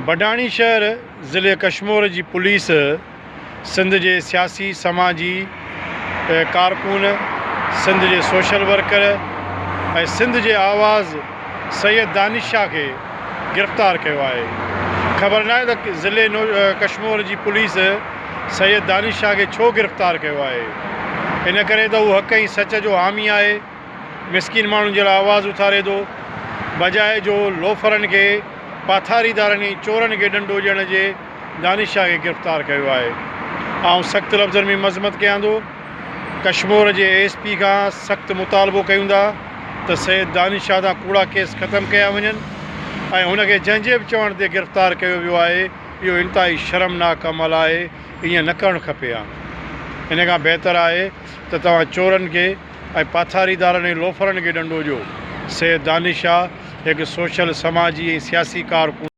बडाणी शहर ज़िले कश्मीर जी पुलिस सिंध के सियासी समाजी कारकुन, सिंध के सोशल वर्कर और सिंध के आवाज़ सैयद दानिश शाह के गिरफ़्तार किया है। ख़बर ना है तो ज़िले कश्मीर की पुलिस सैयद दानिश शाह के छो गिरफ़्तार किया है। इन करे तो वो हक़ ऐं सच जो हामी है, मिसकिन माण्हुनि जे लाइ आवाज़ उथारे थो, बजाए जो लोफरनि के, पाथारीदारनि ऐं चोरनि खे डंडो ॾियण जे दानिश शाह के गिरफ़्तार किया है। ऐं सख़्त लफ़्ज़नि में मज़म्मत कयां थो। कश्मीर के ASP का सख़्त मुतालबो कयूं था तो सैयद दानिश शाह तां कूड़ा केस ख़त्म किया वञनि ऐं हुनखे जंहिंजे बि चवण ते गिरफ़्तार कियो वियो आहे, इहो इंतहाई शर्मनाक अमल आहे। ईअं न करणु खपे हा। इन खां बहितर आहे त तव्हां चोरनि खे ऐं पाथारीदारनि ऐं लोफरनि खे डंडो ॾियो। सैयद दानिश शाह हिकु सोशल समाजी ऐं सियासी कारकुन